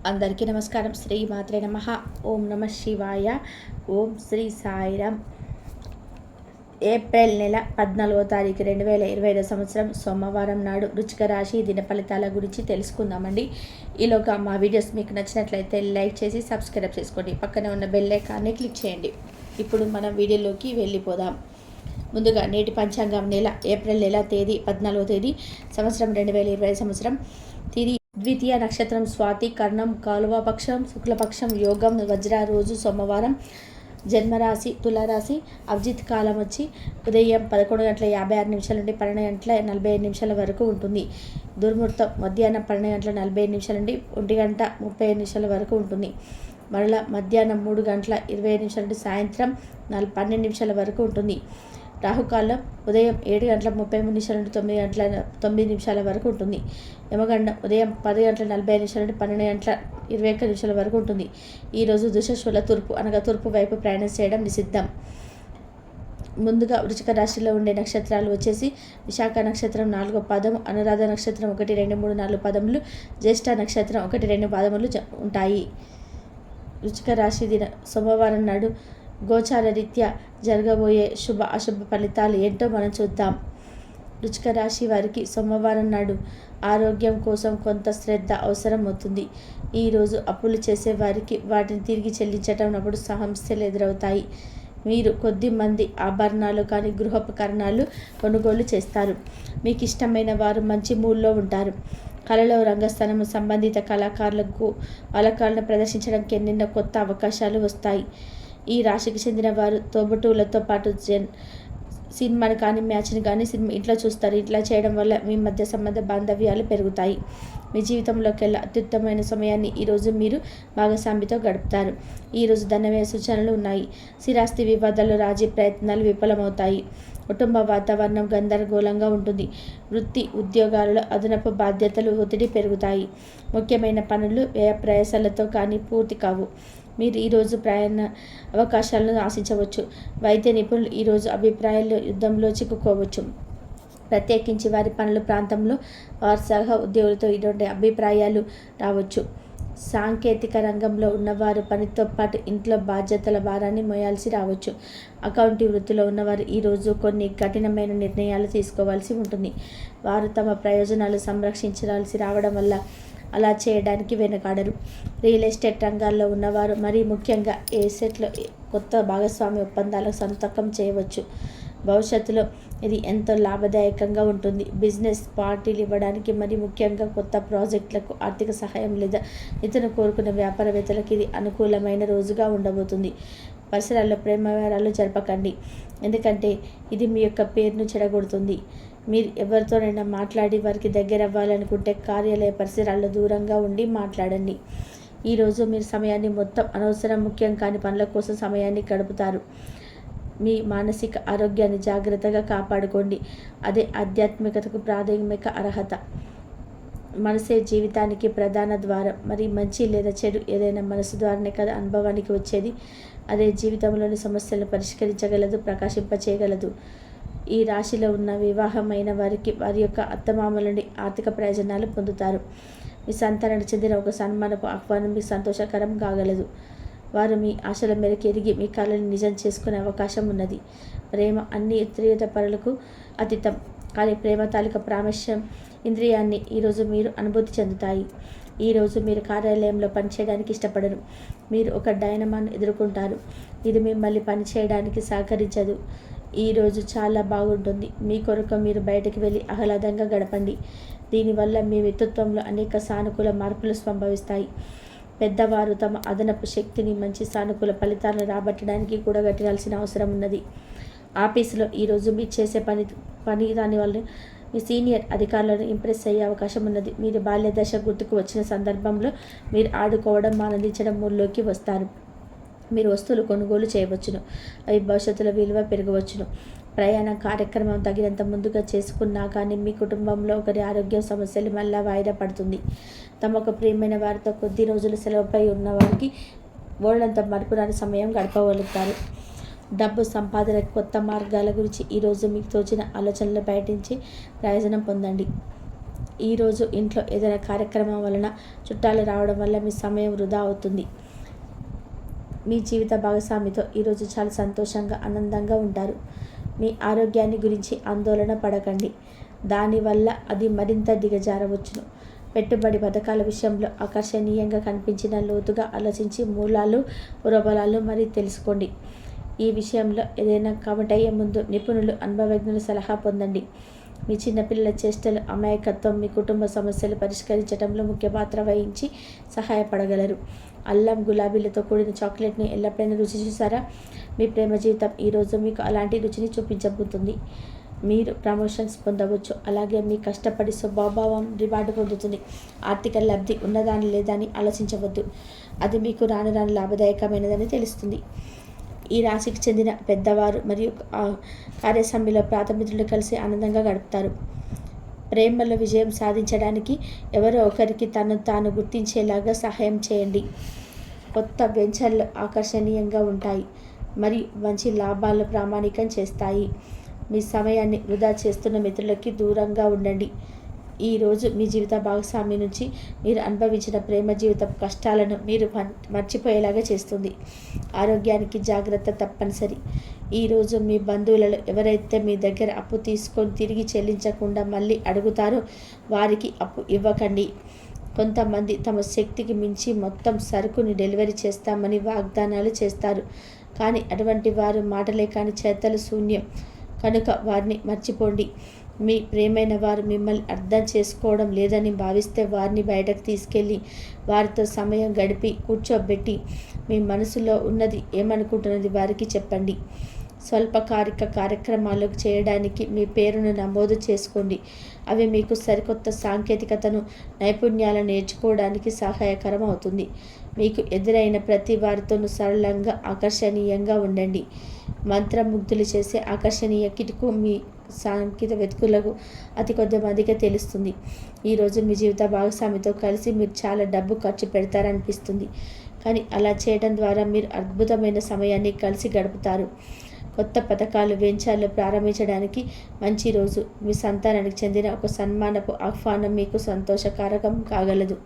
అందరికీ నమస్కారం. శ్రీ మాత్రే నమః. ఓం నమ శివాయ. ఓం శ్రీ సాయిరామ్. ఏప్రిల్ నెల 14వ తారీఖు 2025 సంవత్సరం సోమవారం నాడు వృశ్చిక రాశి దిన ఫలితాల గురించి తెలుసుకుందామండి. ఈలోగా మా వీడియోస్ మీకు నచ్చినట్లయితే లైక్ చేసి సబ్స్క్రైబ్ చేసుకోండి. పక్కనే ఉన్న బెల్ ఐకాన్ని క్లిక్ చేయండి. ఇప్పుడు మనం వీడియోలోకి వెళ్ళిపోదాం. ముందుగా నేటి పంచాంగం నెల ఏప్రిల్ నెల తేదీ 14వ తేదీ సంవత్సరం 2020 సంవత్సరం. తిది ద్వితీయ నక్షత్రం స్వాతి, కర్ణం, కాలువపక్షం, శుక్లపక్షం, యోగం, వజ్ర, రోజు సోమవారం. జన్మరాశి తులారాశి. అభిజిత్ కాలం వచ్చి ఉదయం 11:56 నుండి 12:45 వరకు ఉంటుంది. దుర్ముహూర్తం మధ్యాహ్నం 12:45 నుండి 1:35 వరకు ఉంటుంది. మరలా మధ్యాహ్నం 3:25 నుండి సాయంత్రం 12 వరకు ఉంటుంది. రాహుకాలం ఉదయం 7:33 నుండి 9:09 వరకు ఉంటుంది. యమగండం ఉదయం 10:45 నుండి 12:21 వరకు ఉంటుంది. ఈరోజు దుశ్శల తూర్పు అనగా తూర్పు వైపు ప్రయాణం చేయడం నిషిద్ధం. ముందుగా వృశ్చిక రాశిలో ఉండే నక్షత్రాలు వచ్చేసి విశాఖ నక్షత్రం 4వ పాదము, అనురాధ నక్షత్రం 1, 2, 3, 4 పాదములు, జ్యేష్ఠ నక్షత్రం 1, 2 పాదములు ఉంటాయి. వృశ్చిక రాశి దిన సోమవారం నాడు గోచార రీత్యా జరగబోయే శుభ అశుభ ఫలితాలు ఏంటో మనం చూద్దాం. వృశ్చిక రాశి వారికి సోమవారం నాడు ఆరోగ్యం కోసం కొంత శ్రద్ధ అవసరం అవుతుంది. ఈరోజు అప్పులు చేసే వారికి వాటిని తిరిగి చెల్లించటప్పుడు సమస్యలు ఎదురవుతాయి. మీరు కొద్ది మంది ఆభరణాలు కానీ గృహోపకరణాలు కొనుగోలు చేస్తారు. మీకు ఇష్టమైన వారు మంచి మూడ్లో ఉంటారు. కళలో రంగస్థలం సంబంధిత కళాకారులకు వాళ్ళ కళను ప్రదర్శించడానికి ఎన్నెన్నో కొత్త అవకాశాలు వస్తాయి. ఈ రాశికి చెందిన వారు తోబుట్టువులతో పాటు సినిమాని కానీ మ్యాచ్ని కానీ ఇంట్లో చూస్తారు. ఇట్లా చేయడం వల్ల మీ మధ్య సంబంధ బాంధవ్యాలు పెరుగుతాయి. మీ జీవితంలోకెల్లా అత్యుత్తమైన సమయాన్ని ఈరోజు మీరు భాగస్వామితో గడుపుతారు. ఈరోజు ధనవ్యయ సూచనలు ఉన్నాయి. స్థిరాస్తి వివాదాలు, రాజీ ప్రయత్నాలు విఫలమవుతాయి. కుటుంబ వాతావరణం గందరగోళంగా ఉంటుంది. వృత్తి ఉద్యోగాలలో అదనపు బాధ్యతలు, ఒత్తిడి పెరుగుతాయి. ముఖ్యమైన పనులు వ్యయ ప్రయాసాలతో కానీ పూర్తి కావు. మీరు ఈరోజు ప్రయాణ అవకాశాలను ఆశించవచ్చు. వైద్య నిపుణులు ఈరోజు అభిప్రాయాలు యుద్ధంలో చిక్కుకోవచ్చు. ప్రత్యేకించి వారి పనుల ప్రాంతంలో వారి సహా ఉద్యోగులతో ఇటువంటి అభిప్రాయాలు రావచ్చు. సాంకేతిక రంగంలో ఉన్నవారు పనితో పాటు ఇంట్లో బాధ్యతల భారాన్ని మోయాల్సి రావచ్చు. అకౌంటింగ్ వృత్తిలో ఉన్నవారు ఈరోజు కొన్ని కఠినమైన నిర్ణయాలు తీసుకోవాల్సి ఉంటుంది. వారు తమ ప్రయోజనాలు సంరక్షించాల్సి రావడం వల్ల అలా చేయడానికి వెనకాడరు. రియల్ ఎస్టేట్ రంగాల్లో ఉన్నవారు మరీ ముఖ్యంగా ఎస్టేట్లో కొత్త భాగస్వామి ఒప్పందాలకు సంతకం చేయవచ్చు. భవిష్యత్తులో ఇది ఎంతో లాభదాయకంగా ఉంటుంది. బిజినెస్ పార్టీలు ఇవ్వడానికి మరి ముఖ్యంగా కొత్త ప్రాజెక్టులకు ఆర్థిక సహాయం లేదా ఇతను కోరుకున్న వ్యాపారవేత్తలకు ఇది అనుకూలమైన రోజుగా ఉండబోతుంది. పరిసరాల్లో ప్రేమ వ్యవహారాలు జరపకండి, ఎందుకంటే ఇది మీ యొక్క పేరును చెడగొడుతుంది. మీరు ఎవరితోనైనా మాట్లాడి వారికి దగ్గర అవ్వాలనుకుంటే కార్యాలయ పరిసరాల్లో దూరంగా ఉండి మాట్లాడండి. ఈరోజు మీరు సమయాన్ని మొత్తం అనవసరం ముఖ్యం కాని పనుల కోసం సమయాన్ని గడుపుతారు. మీ మానసిక ఆరోగ్యాన్ని జాగ్రత్తగా కాపాడుకోండి. అదే ఆధ్యాత్మికతకు ప్రాథమిక అర్హత. మనసే జీవితానికి ప్రధాన ద్వారం. మరి మంచి లేదా చెడు ఏదైనా మనసు ద్వారానే కదా అనుభవానికి వచ్చేది. అదే జీవితంలోని సమస్యలను పరిష్కరించగలదు, ప్రకాశింపచేయగలదు. ఈ రాశిలో ఉన్న వివాహమైన వారికి వారి యొక్క అత్తమామల నుండి ఆర్థిక ప్రయోజనాలు పొందుతారు. మీ సంతానానికి చెందిన ఒక సన్మానపు ఆహ్వానం మీకు సంతోషకరం కాగలదు. వారు మీ ఆశల మేరకు ఎదిగి మీ కళలను నిజం చేసుకునే అవకాశం ఉన్నది. ప్రేమ అన్ని ఇతర పరులకు అతీతం, కానీ ప్రేమ తాలూకా ప్రాముఖ్యం ఇంద్రియాన్ని ఈరోజు మీరు అనుభూతి చెందుతాయి. ఈరోజు మీరు కార్యాలయంలో పనిచేయడానికి ఇష్టపడరు. మీరు ఒక డైనమాను ఎదుర్కొంటారు. ఇది మిమ్మల్ని పనిచేయడానికి సహకరించదు. ఈరోజు చాలా బాగుంటుంది. మీ కొరకు మీరు బయటకు వెళ్ళి ఆహ్లాదంగా గడపండి. దీనివల్ల మీ వ్యక్తిత్వంలో అనేక సానుకూల మార్పులు సంభవిస్తాయి. పెద్దవారు తమ అదనపు శక్తిని మంచి సానుకూల ఫలితాలను రాబట్టడానికి కూడా గట్టినాల్సిన అవసరం ఉన్నది. ఆఫీసులో ఈరోజు మీరు చేసే పని దానివల్ల మీ సీనియర్ అధికారులను ఇంప్రెస్ అయ్యే అవకాశం ఉన్నది. మీరు బాల్య దశ గుర్తుకు వచ్చిన సందర్భంలో మీరు ఆడుకోవడం, ఆనందించడం మూడ్లోకి వస్తారు. మీరు వస్తువులు కొనుగోలు చేయవచ్చును. అవి భవిష్యత్తులో విలువ పెరగవచ్చును. ప్రయాణ కార్యక్రమం తగినంత ముందుగా చేసుకున్నా కానీ మీ కుటుంబంలో ఒకరి ఆరోగ్య సమస్యలు మళ్ళా వాయిదా పడుతుంది. తమకు ప్రియమైన వారితో కొద్ది రోజులు సెలవుపై ఉన్న వారికి బోల్డంత మరుపురాని సమయం గడపగలుగుతారు. డబ్బు సంపాదనకు కొత్త మార్గాల గురించి ఈరోజు మీకు తోచిన ఆలోచనలు బయటించి ప్రయోజనం పొందండి. ఈరోజు ఇంట్లో ఏదైనా కార్యక్రమం వలన చుట్టాలు రావడం వల్ల మీ సమయం వృధా అవుతుంది. మీ జీవిత భాగస్వామితో ఈరోజు చాలా సంతోషంగా ఆనందంగా ఉంటారు. మీ ఆరోగ్యాన్ని గురించి ఆందోళన పడకండి, దానివల్ల అది మరింత దిగజారవచ్చును. పెట్టుబడి పథకాల విషయంలో ఆకర్షణీయంగా కనిపించిన లోతుగా ఆలోచించి మూలాలు పురోబలాలు మరి తెలుసుకోండి. ఈ విషయంలో ఏదైనా కమిట్ అయ్యే ముందు నిపుణులు అనుభవజ్ఞుల సలహా పొందండి. మీ చిన్నపిల్లల చేష్టలు అమాయకత్వం మీ కుటుంబ సమస్యలు పరిష్కరించడంలో ముఖ్య పాత్ర వహించి సహాయపడగలరు. అల్లం గులాబీలతో కూడిన చాక్లెట్ని ఎల్లప్పుడైనా రుచి చూసారా? మీ ప్రేమ జీవితం ఈరోజు మీకు అలాంటి రుచిని చూపించబోతుంది. మీరు ప్రమోషన్స్ పొందవచ్చు, అలాగే మీ కష్టపడి స్వభావం రివార్డు పొందుతుంది. ఆర్థిక లబ్ధి ఉన్నదాని లేదా అని ఆలోచించవద్దు, అది మీకు రాను రాను లాభదాయకమైనదని తెలుస్తుంది. ఈ రాశికి చెందిన పెద్దవారు మరియు కార్యసభ్యుల ప్రాతినిధ్యులు కలిసి ఆనందంగా గడుపుతారు. ప్రేమలో విజయం సాధించడానికి ఎవరో ఒకరికి తను తాను గుర్తించేలాగా సహాయం చేయండి. కొత్త వెంచర్లు ఆకర్షణీయంగా ఉంటాయి మరియు మంచి లాభాలను ప్రామాణికం చేస్తాయి. మీ సమయాన్ని వృధా చేస్తున్న మిత్రులకి దూరంగా ఉండండి. ఈరోజు మీ జీవిత భాగస్వామి నుంచి మీరు అనుభవించిన ప్రేమ జీవిత కష్టాలను మీరు మర్చిపోయేలాగా చేస్తుంది. ఆరోగ్యానికి జాగ్రత్త తప్పనిసరి. ఈరోజు మీ బంధువులలో ఎవరైతే మీ దగ్గర అప్పు తీసుకొని తిరిగి చెల్లించకుండా మళ్ళీ అడుగుతారో వారికి అప్పు ఇవ్వకండి. కొంతమంది తమ శక్తికి మించి మొత్తం సరుకుని డెలివరీ చేస్తామని వాగ్దానాలు చేస్తారు, కానీ అటువంటి వారు మాటలే కానీ చేతలు శూన్యం. కనుక వారిని మర్చిపోండి. మీ ప్రియమైన వారు మిమ్మల్ని అర్థం చేసుకోవడం లేదని భావిస్తే వారిని బయటకు తీసుకెళ్ళి వారితో సమయం గడిపి కూర్చోబెట్టి మీ మనసులో ఉన్నది ఏమనుకుంటున్నది వారికి చెప్పండి. స్వల్పకాలిక కార్యక్రమాలు చేయడానికి మీ పేరును నమోదు చేసుకోండి. అవి మీకు సరికొత్త సాంకేతికతను నైపుణ్యాలను నేర్చుకోవడానికి సహాయకరం అవుతుంది. మీకు ఎదురైన ప్రతి వారితోనూ సరళంగా ఆకర్షణీయంగా ఉండండి. మంత్రముగ్ధులు చేసే ఆకర్షణీయ కిటుకు మీ సాంకేతిక వెతుకులకు అతి కొద్ది మందికే తెలుస్తుంది. ఈరోజు మీ జీవిత భాగస్వామితో కలిసి మీరు చాలా డబ్బు ఖర్చు పెడతారనిపిస్తుంది, కానీ అలా చేయడం ద్వారా మీరు అద్భుతమైన సమయాన్ని కలిసి గడుపుతారు. కొత్త పథకాలు వెంచర్లు ప్రారంభించడానికి మంచి రోజు. మీ సంతానానికి చెందిన ఒక సన్మానపు ఆహ్వానం మీకు సంతోషకారకం కాగలదు.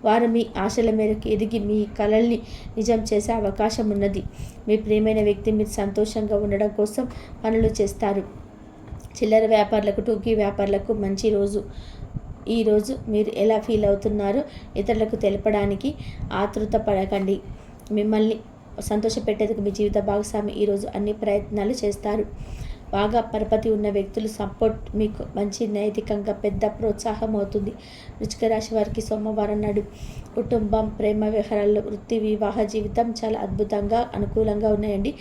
వారు మీ ఆశల మేరకు ఎదిగి మీ కలల్ని నిజం చేసే అవకాశం ఉన్నది. మీ ప్రియమైన వ్యక్తి మీరు సంతోషంగా ఉండడం కోసం పనులు చేస్తారు. చిల్లర వ్యాపారులకు, టూకీ వ్యాపారులకు మంచి రోజు. ఈరోజు మీరు ఎలా ఫీల్ అవుతున్నారో ఇతరులకు తెలపడానికి ఆతృత పడకండి. మిమ్మల్ని సంతోషపెట్టేందుకు మీ జీవిత భాగస్వామి ఈరోజు అన్ని ప్రయత్నాలు చేస్తారు. బాగా పరపతి ఉన్న వ్యక్తులు సపోర్ట్ మీకు మంచి నైతికంగా పెద్ద ప్రోత్సాహం అవుతుంది. వృశ్చిక రాశి వారికి సోమవారం నాడు కుటుంబం, ప్రేమ వ్యవహారాల్లో, వృత్తి, వివాహ జీవితం చాలా అద్భుతంగా అనుకూలంగా ఉన్నాయండి.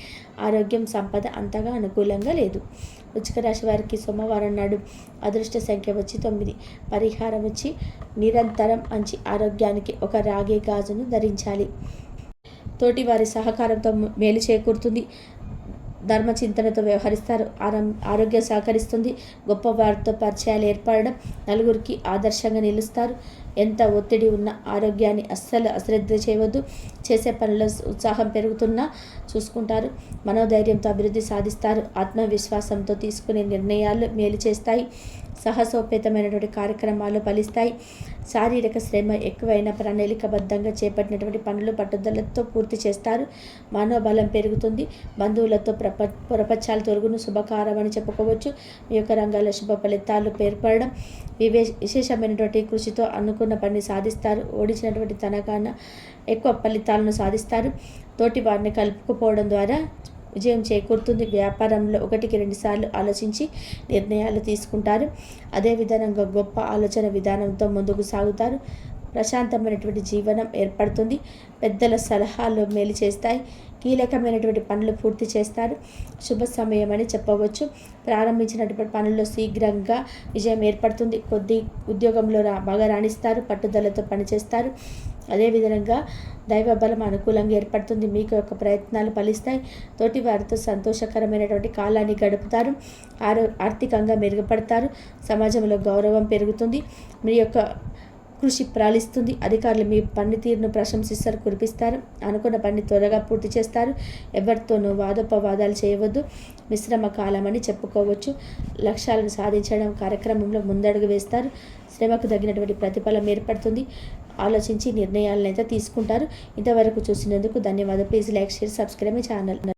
ఆరోగ్యం, సంపద అంతగా అనుకూలంగా లేదు. వృశ్చిక రాశి వారికి సోమవారం నాడు అదృష్ట సంఖ్య వచ్చి 9. పరిహారం వచ్చి నిరంతరం మంచి ఆరోగ్యానికి ఒక రాగి గాజును ధరించాలి. తోటి వారి సహకారంతో మేలు చేకూరుతుంది. ధర్మచింతనతో వ్యవహరిస్తారు. ఆరోగ్యం సహకరిస్తుంది. గొప్ప వారితో పరిచయాలు ఏర్పడడం, నలుగురికి ఆదర్శంగా నిలుస్తారు. ఎంత ఒత్తిడి ఉన్న ఆరోగ్యాన్ని అస్సలు అశ్రద్ధ చేయవద్దు. చేసే పనుల ఉత్సాహం పెరుగుతున్నా చూసుకుంటారు. మనోధైర్యంతో అభివృద్ధి సాధిస్తారు. ఆత్మవిశ్వాసంతో తీసుకునే నిర్ణయాలు మేలు చేస్తాయి. సాహసోపేతమైనటువంటి కార్యక్రమాలు ఫలిస్తాయి. శారీరక శ్రమ ఎక్కువైన ప్రణాళికబద్ధంగా చేపట్టినటువంటి పనులు పట్టుదలతో పూర్తి చేస్తారు. మనోబలం పెరుగుతుంది. బంధువులతో పొరపచ్చాలు తొలగును శుభకారం అని చెప్పుకోవచ్చు. మీ యొక్క రంగాల్లో శుభ ఫలితాలు ఏర్పడడం, విశేషమైనటువంటి కృషితో అనుకున్న పని సాధిస్తారు. ఓడించినటువంటి తనకన్నా ఎక్కువ ఫలితాలను సాధిస్తారు. తోటి వారిని కలుపుకుపోవడం ద్వారా విజయం చేకూరుతుంది. వ్యాపారంలో 1-2 సార్లు ఆలోచించి నిర్ణయాలు తీసుకుంటారు. అదేవిధంగా గొప్ప ఆలోచన విధానంతో ముందుకు సాగుతారు. ప్రశాంతమైనటువంటి జీవనం ఏర్పడుతుంది. పెద్దల సలహాలు మేలు చేస్తాయి. కీలకమైనటువంటి పనులు పూర్తి చేస్తారు. శుభ సమయం అని చెప్పవచ్చు. ప్రారంభించినటువంటి పనుల్లో శీఘ్రంగా విజయం ఏర్పడుతుంది. ఉద్యోగంలో బాగా రాణిస్తారు. పట్టుదలతో పనిచేస్తారు. అదేవిధంగా దైవబలం అనుకూలంగా ఏర్పడుతుంది. మీకు యొక్క ప్రయత్నాలు ఫలిస్తాయి. తోటి వారితో సంతోషకరమైనటువంటి కాలాన్ని గడుపుతారు. ఆర్థికంగా మెరుగుపడతారు. సమాజంలో గౌరవం పెరుగుతుంది. మీ యొక్క కృషి ప్రాలిస్తుంది. అధికారులు మీ పనితీరును ప్రశంసిస్తారు, కురిపిస్తారు. అనుకున్న పని త్వరగా పూర్తి చేస్తారు. ఎవరితోనూ వాదోపవాదాలు చేయవద్దు. మిశ్రమ కాలమని చెప్పుకోవచ్చు. లక్ష్యాలను సాధించడం కార్యక్రమంలో ముందడుగు వేస్తారు. శ్రమకు తగినటువంటి ప్రతిఫలం ఏర్పడుతుంది. ఆలోచించి నిర్ణయాలను అయితే తీసుకుంటారు. ఇంతవరకు చూసినందుకు ధన్యవాదాలు. Please like, share, subscribe my channel.